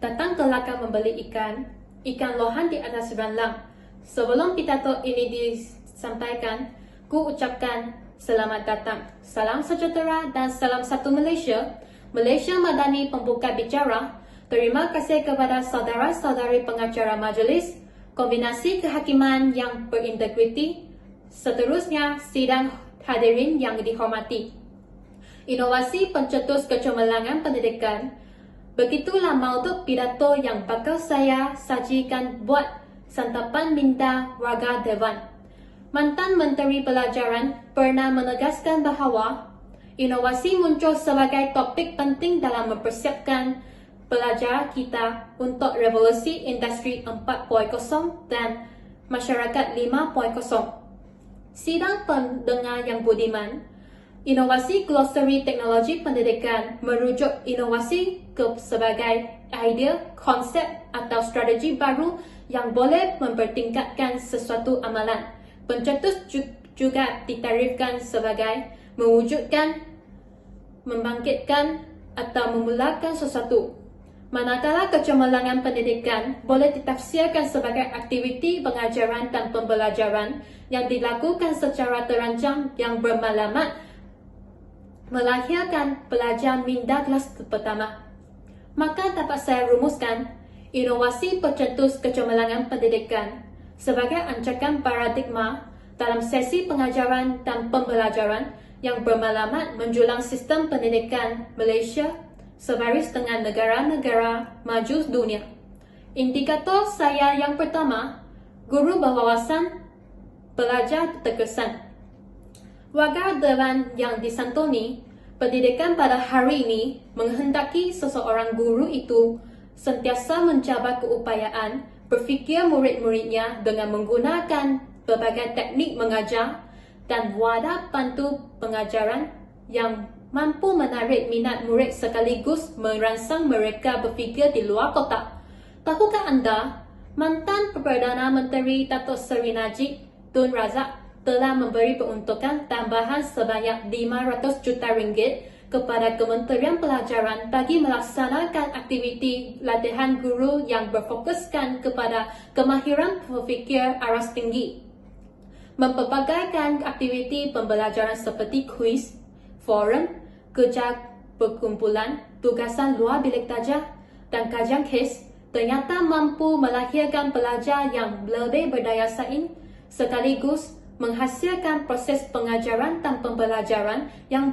datang ke Laka membeli ikan lohan di atas ranlang. Sebelum pidato ini disampaikan, ku ucapkan selamat datang, salam sejahtera dan salam satu Malaysia. Malaysia Madani pembuka bicara. Terima kasih kepada saudara-saudari pengacara majlis, kombinasi kehakiman yang berintegriti. Seterusnya, sidang hadirin yang dihormati. Inovasi pencetus kecemerlangan pendidikan. Begitulah maudut pidato yang bakal saya sajikan buat santapan minda warga Dewan. Mantan Menteri Pelajaran pernah menegaskan bahawa inovasi muncul sebagai topik penting dalam mempersiapkan pelajar kita untuk revolusi industri 4.0 dan masyarakat 5.0. Sidang pendengar yang budiman, inovasi glosari teknologi pendidikan merujuk inovasi sebagai idea, konsep atau strategi baru yang boleh mempertingkatkan sesuatu amalan. Pencetus juga ditarifkan sebagai mewujudkan, membangkitkan atau memulakan sesuatu. Manakala kecemerlangan pendidikan boleh ditafsirkan sebagai aktiviti pengajaran dan pembelajaran yang dilakukan secara terancang yang bermaklumat melahirkan pelajar minda kelas pertama. Maka dapat saya rumuskan inovasi pencetus kecemerlangan pendidikan sebagai ancaman paradigma dalam sesi pengajaran dan pembelajaran yang bermaklumat menjulang sistem pendidikan Malaysia sebaris dengan negara-negara maju dunia. Indikator saya yang pertama, guru berwawasan, pelajar terkesan. Warga Dewan yang disantuni, pendidikan pada hari ini menghendaki seseorang guru itu sentiasa mencabar keupayaan berfikir murid-muridnya dengan menggunakan berbagai teknik mengajar dan wadah bantu pengajaran yang mampu menarik minat murid sekaligus merangsang mereka berfikir di luar kotak. Tahukah anda, mantan Perdana Menteri Datuk Seri Najib Tun Razak telah memberi peruntukan tambahan sebanyak 500 juta ringgit kepada Kementerian Pelajaran bagi melaksanakan aktiviti latihan guru yang berfokuskan kepada kemahiran berfikir aras tinggi. Mempelbagaikan aktiviti pembelajaran seperti kuis, forum, kerja berkumpulan, tugasan luar bilik tajah dan kajian kes ternyata mampu melahirkan pelajar yang lebih berdaya saing sekaligus menghasilkan proses pengajaran dan pembelajaran yang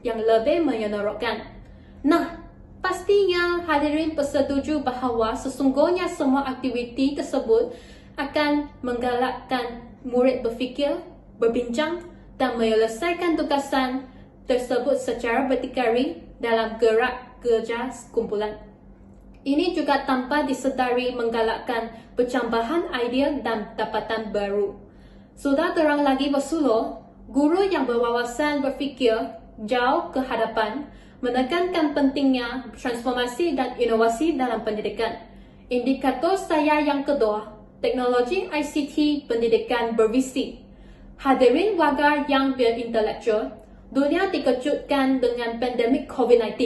lebih menyeronokkan. Nah, pastinya hadirin bersetuju bahawa sesungguhnya semua aktiviti tersebut akan menggalakkan murid berfikir, berbincang dan menyelesaikan tugasan tersebut secara berdikari dalam gerak kerja kumpulan. Ini juga tanpa disedari menggalakkan percambahan idea dan dapatan baru. Sudah terang lagi bersuluh, guru yang berwawasan berfikir jauh ke hadapan menekankan pentingnya transformasi dan inovasi dalam pendidikan. Indikator saya yang kedua, teknologi ICT pendidikan bervisi. Hadirin warga yang berintelektual, dunia dikejutkan dengan pandemik COVID-19.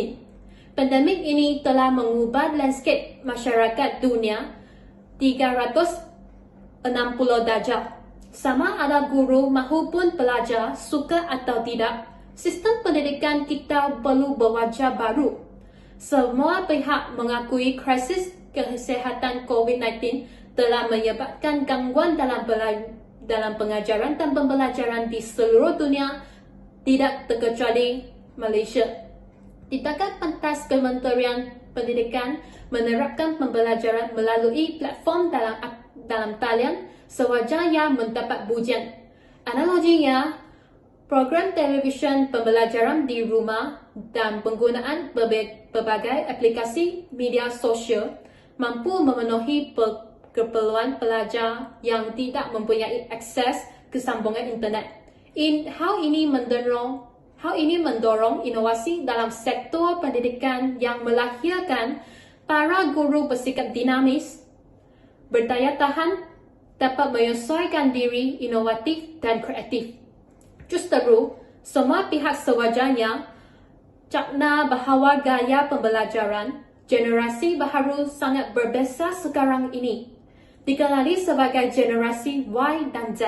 Pandemik ini telah mengubah landscape masyarakat dunia 360 darjah. Sama ada guru maupun pelajar suka atau tidak, sistem pendidikan kita perlu berwajah baru. Semua pihak mengakui krisis kesihatan COVID-19 telah menyebabkan gangguan dalam pengajaran dan pembelajaran di seluruh dunia, tidak terkecuali Malaysia. Tidakkah pantas Kementerian Pendidikan menerapkan pembelajaran melalui platform dalam talian sewajarnya mendapat pujian? Analoginya, program televisyen pembelajaran di rumah dan penggunaan berbagai aplikasi media sosial mampu memenuhi keperluan pelajar yang tidak mempunyai akses ke sambungan internet. Hal ini mendorong inovasi dalam sektor pendidikan yang melahirkan para guru bersikap dinamis, berdaya tahan, dapat menyesuaikan diri, inovatif dan kreatif. Justeru, semua pihak sewajarnya cakna bahawa gaya pembelajaran Generasi baharu sangat berbeza sekarang ini. Dikenali sebagai generasi Y dan Z.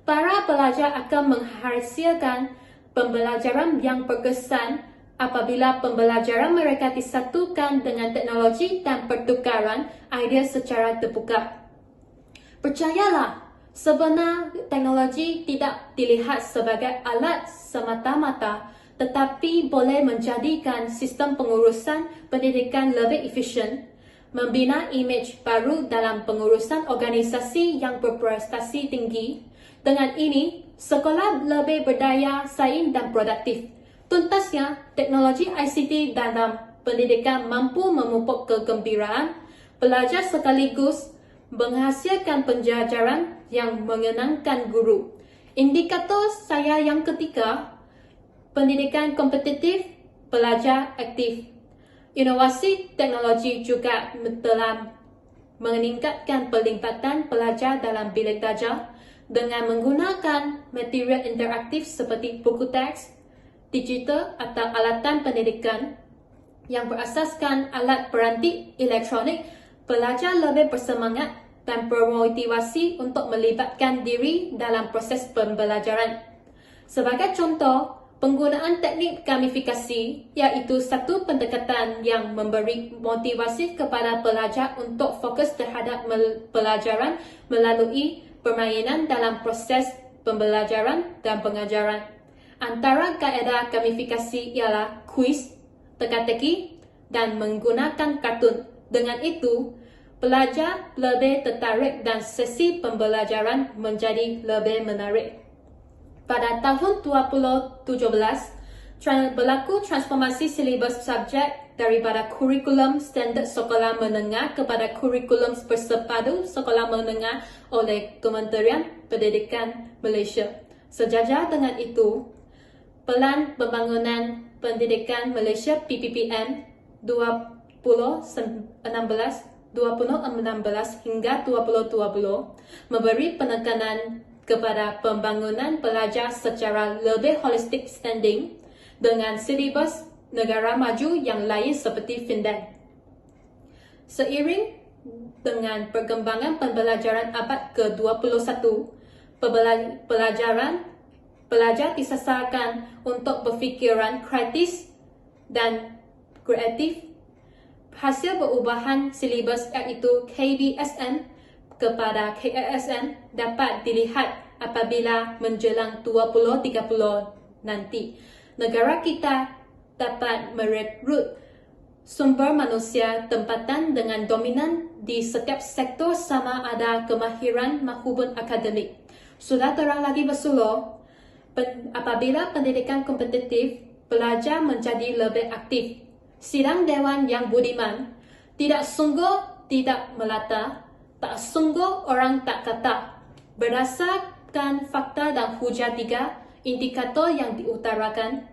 Para pelajar akan menghasilkan pembelajaran yang berkesan apabila pembelajaran mereka disatukan dengan teknologi dan pertukaran idea secara terbuka. Percayalah, sebenar teknologi tidak dilihat sebagai alat semata-mata, tetapi boleh menjadikan sistem pengurusan pendidikan lebih efisien, membina imej baru dalam pengurusan organisasi yang berprestasi tinggi. Dengan ini, sekolah lebih berdaya saing dan produktif. Tuntasnya, teknologi ICT dalam pendidikan mampu memupuk kegembiraan pelajar sekaligus menghasilkan pembelajaran yang menyenangkan guru. Indikator saya yang ketiga, pendidikan kompetitif, pelajar aktif. Inovasi teknologi juga telah meningkatkan pelibatan pelajar dalam bilik belajar dengan menggunakan material interaktif seperti buku teks, digital atau alatan pendidikan yang berasaskan alat peranti elektronik. Pelajar lebih bersemangat dan bermotivasi untuk melibatkan diri dalam proses pembelajaran. Sebagai contoh, penggunaan teknik gamifikasi iaitu satu pendekatan yang memberi motivasi kepada pelajar untuk fokus terhadap pelajaran melalui permainan dalam proses pembelajaran dan pengajaran. Antara kaedah gamifikasi ialah kuis, teka-teki, dan menggunakan kartun. Dengan itu, pelajar lebih tertarik dan sesi pembelajaran menjadi lebih menarik. Pada tahun 2017, berlaku transformasi silibus subjek daripada kurikulum standard sekolah menengah kepada kurikulum bersepadu sekolah menengah oleh Kementerian Pendidikan Malaysia. Sejajar dengan itu, Pelan Pembangunan Pendidikan Malaysia PPPM 2016 hingga 2020 memberi penekanan kepada pembangunan pelajar secara lebih holistik standing dengan silibus negara maju yang lain seperti Finland. Seiring dengan perkembangan pembelajaran abad ke-21, pelajar disasarkan untuk berfikiran kritis dan kreatif. Hasil perubahan silibus iaitu KBSN kepada KASN dapat dilihat apabila menjelang 2030 nanti. Negara kita dapat merekrut sumber manusia tempatan dengan dominan di setiap sektor sama ada kemahiran maupun akademik. Sudah terang lagi bersulur, apabila pendidikan kompetitif, pelajar menjadi lebih aktif. Sidang Dewan yang budiman, tidak sungguh tidak melata, tak sungguh orang tak kata. Berdasarkan fakta dan hujah 3 indikator yang diutarakan,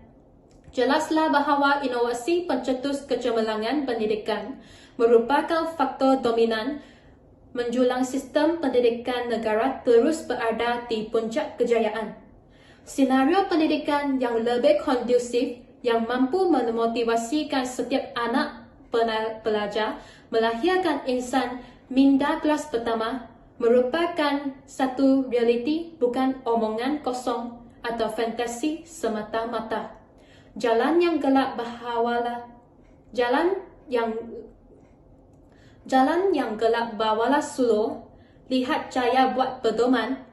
jelaslah bahawa inovasi pencetus kecemerlangan pendidikan merupakan faktor dominan menjulang sistem pendidikan negara terus berada di puncak kejayaan. Senario pendidikan yang lebih kondusif yang mampu memotivasikan setiap anak pelajar melahirkan insan minda kelas pertama merupakan satu realiti, bukan omongan kosong atau fantasi semata-mata. Jalan yang gelap bawalah sulur, lihat cahaya buat pedoman.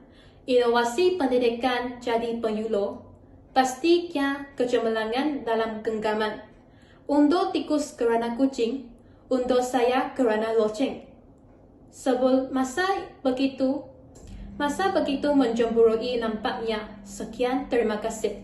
Inovasi pendidikan jadi penyuluh, pastinya kecemerlangan dalam genggaman. Undur tikus kerana kucing, undur saya kerana loceng. Masa begitu menjemburui nampaknya. Sekian, terima kasih.